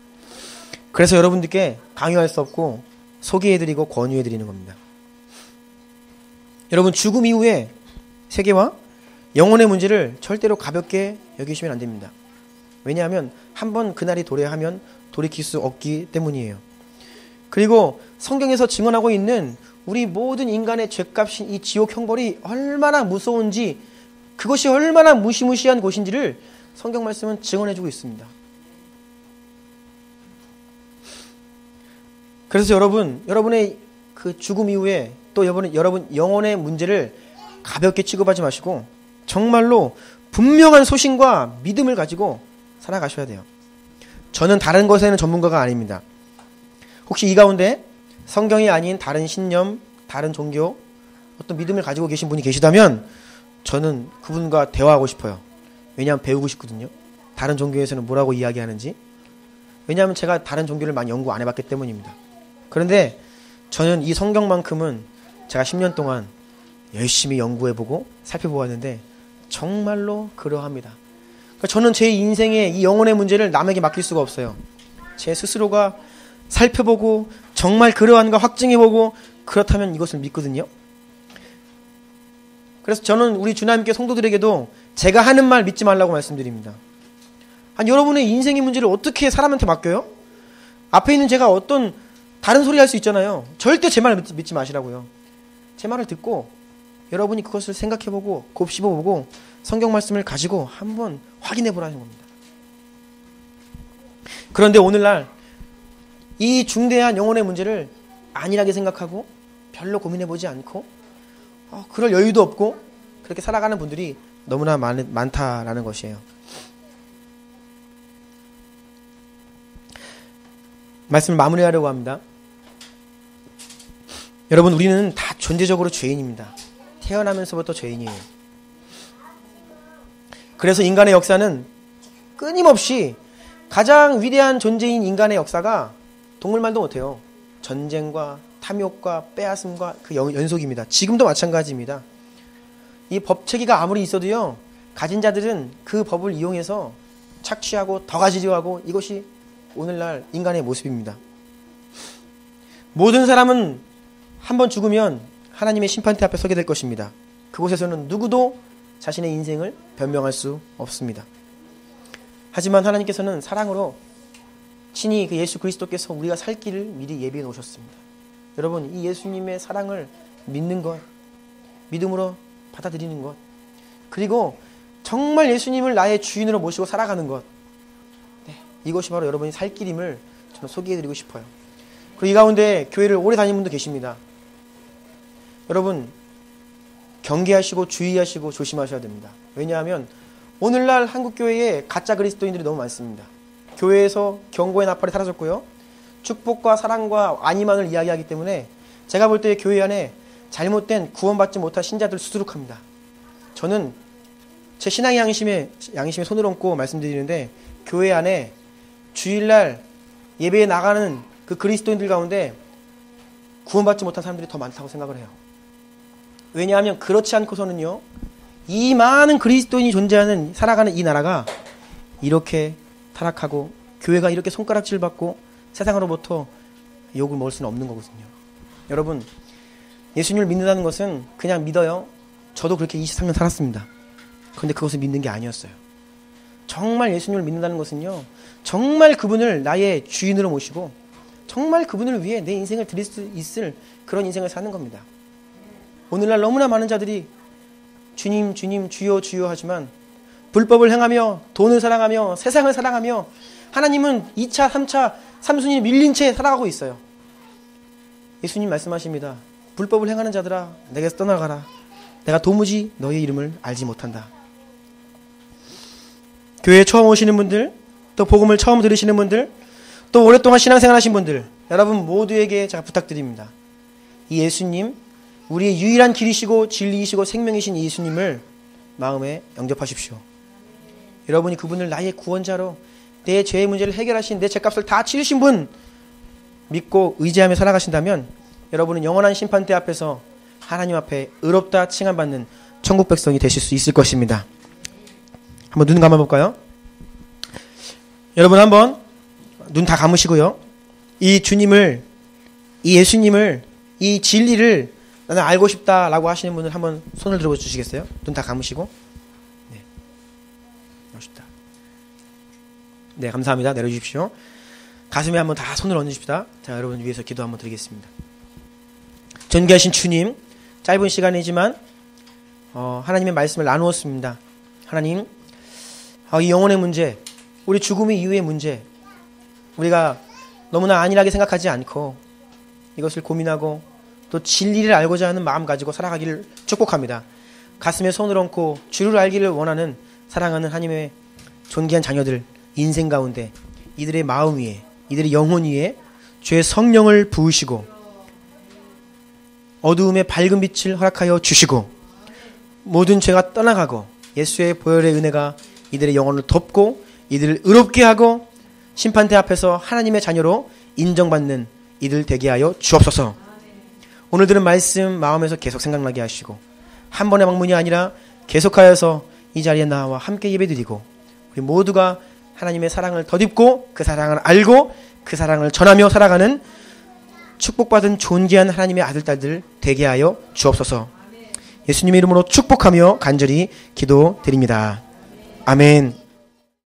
그래서 여러분들께 강요할 수 없고 소개해드리고 권유해드리는 겁니다. 여러분, 죽음 이후에 세계와 영혼의 문제를 절대로 가볍게 여기시면 안 됩니다. 왜냐하면 한번 그날이 도래하면 돌이킬 수 없기 때문이에요. 그리고 성경에서 증언하고 있는 우리 모든 인간의 죄값인 이 지옥 형벌이 얼마나 무서운지, 그것이 얼마나 무시무시한 곳인지를 성경 말씀은 증언해주고 있습니다. 그래서 여러분의 그 죽음 이후에 또 여러분 영혼의 문제를 가볍게 취급하지 마시고 정말로 분명한 소신과 믿음을 가지고 살아가셔야 돼요. 저는 다른 것에는 전문가가 아닙니다. 혹시 이 가운데 성경이 아닌 다른 신념, 다른 종교, 어떤 믿음을 가지고 계신 분이 계시다면 저는 그분과 대화하고 싶어요. 왜냐하면 배우고 싶거든요. 다른 종교에서는 뭐라고 이야기하는지. 왜냐하면 제가 다른 종교를 많이 연구 안 해봤기 때문입니다. 그런데 저는 이 성경만큼은 제가 10년 동안 열심히 연구해보고 살펴보았는데 정말로 그러합니다. 그러니까 저는 제 인생의 이 영혼의 문제를 남에게 맡길 수가 없어요. 제 스스로가 살펴보고 정말 그러한가 확증해보고 그렇다면 이것을 믿거든요. 그래서 저는 우리 주나님께 성도들에게도 제가 하는 말 믿지 말라고 말씀드립니다. 아니, 여러분의 인생의 문제를 어떻게 사람한테 맡겨요? 앞에 있는 제가 어떤 다른 소리 할 수 있잖아요. 절대 제 말 믿지 마시라고요. 제 말을 듣고 여러분이 그것을 생각해보고 곱씹어보고 성경 말씀을 가지고 한번 확인해보라는 겁니다. 그런데 오늘날 이 중대한 영혼의 문제를 안일하게 생각하고 별로 고민해보지 않고 그럴 여유도 없고 그렇게 살아가는 분들이 너무나 많다라는 것이에요. 말씀을 마무리하려고 합니다. 여러분, 우리는 다 존재적으로 죄인입니다. 태어나면서부터 죄인이에요. 그래서 인간의 역사는 끊임없이 가장 위대한 존재인 인간의 역사가 동물말도 못해요. 전쟁과 탐욕과 빼앗음과 그 연속입니다. 지금도 마찬가지입니다. 이 법체계가 아무리 있어도요, 가진 자들은 그 법을 이용해서 착취하고 더 가지려 하고, 이것이 오늘날 인간의 모습입니다. 모든 사람은 한번 죽으면 하나님의 심판대 앞에 서게 될 것입니다. 그곳에서는 누구도 자신의 인생을 변명할 수 없습니다. 하지만 하나님께서는 사랑으로 친히 그 예수 그리스도께서 우리가 살 길을 미리 예비해 놓으셨습니다. 여러분, 이 예수님의 사랑을 믿는 것, 믿음으로 받아들이는 것, 그리고 정말 예수님을 나의 주인으로 모시고 살아가는 것, 이것이 바로 여러분이 살 길임을 저는 소개해드리고 싶어요. 그리고 이 가운데 교회를 오래 다니는 분도 계십니다. 여러분, 경계하시고 주의하시고 조심하셔야 됩니다. 왜냐하면 오늘날 한국교회에 가짜 그리스도인들이 너무 많습니다. 교회에서 경고의 나팔이 사라졌고요, 축복과 사랑과 안위만을 이야기하기 때문에 제가 볼 때 교회 안에 잘못된 구원받지 못한 신자들 수두룩합니다. 저는 제 신앙의 양심에 손을 얹고 말씀드리는데, 교회 안에 주일날 예배에 나가는 그 그리스도인들 가운데 구원받지 못한 사람들이 더 많다고 생각을 해요. 왜냐하면 그렇지 않고서는요, 이 많은 그리스도인이 존재하는 살아가는 이 나라가 이렇게 타락하고 교회가 이렇게 손가락질 받고 세상으로부터 욕을 먹을 수는 없는 거거든요. 여러분, 예수님을 믿는다는 것은 그냥 믿어요. 저도 그렇게 23년 살았습니다. 그런데 그것을 믿는 게 아니었어요. 정말 예수님을 믿는다는 것은요, 정말 그분을 나의 주인으로 모시고 정말 그분을 위해 내 인생을 드릴 수 있을 그런 인생을 사는 겁니다. 오늘날 너무나 많은 자들이 주님, 주님, 주여, 주여 하지만 불법을 행하며 돈을 사랑하며 세상을 사랑하며 하나님은 2차, 3차, 3순위 밀린 채 살아가고 있어요. 예수님 말씀하십니다. 불법을 행하는 자들아, 내게서 떠나가라. 내가 도무지 너의 이름을 알지 못한다. 교회에 처음 오시는 분들, 또 복음을 처음 들으시는 분들, 또 오랫동안 신앙생활 하신 분들, 여러분 모두에게 제가 부탁드립니다. 이 예수님, 우리의 유일한 길이시고 진리이시고 생명이신 이 예수님을 마음에 영접하십시오. 여러분이 그분을 나의 구원자로 내 죄의 문제를 해결하신, 내 죄값을 다 치르신 분 믿고 의지하며 살아가신다면 여러분은 영원한 심판대 앞에서 하나님 앞에 의롭다 칭함받는 천국 백성이 되실 수 있을 것입니다. 한번 눈 감아볼까요? 여러분 한번 눈 다 감으시고요. 이 주님을, 이 예수님을, 이 진리를 나는 알고 싶다라고 하시는 분을 한번 손을 들어 주시겠어요? 눈 다 감으시고. 네. 알고 싶다. 네, 감사합니다. 내려주십시오. 가슴에 한번 다 손을 얹으십시다. 자, 여러분 위해서 기도 한번 드리겠습니다. 존귀하신 주님, 짧은 시간이지만 하나님의 말씀을 나누었습니다. 하나님, 이 영혼의 문제, 우리 죽음 이후의 문제, 우리가 너무나 안일하게 생각하지 않고 이것을 고민하고 또 진리를 알고자 하는 마음 가지고 살아가기를 축복합니다. 가슴에 손을 얹고 주를 알기를 원하는 사랑하는 하나님의 존귀한 자녀들 인생 가운데 이들의 마음 위에, 이들의 영혼 위에 주의 성령을 부으시고 어두움의 밝은 빛을 허락하여 주시고 모든 죄가 떠나가고 예수의 보혈의 은혜가 이들의 영혼을 덮고 이들을 의롭게 하고 심판대 앞에서 하나님의 자녀로 인정받는 이들 되게 하여 주옵소서. 오늘 들은 말씀 마음에서 계속 생각나게 하시고 한 번의 방문이 아니라 계속하여서 이 자리에 나와 함께 예배드리고 우리 모두가 하나님의 사랑을 덧입고 그 사랑을 알고 그 사랑을 전하며 살아가는 축복받은 존귀한 하나님의 아들, 딸들 되게 하여 주옵소서. 예수님의 이름으로 축복하며 간절히 기도드립니다. 아멘.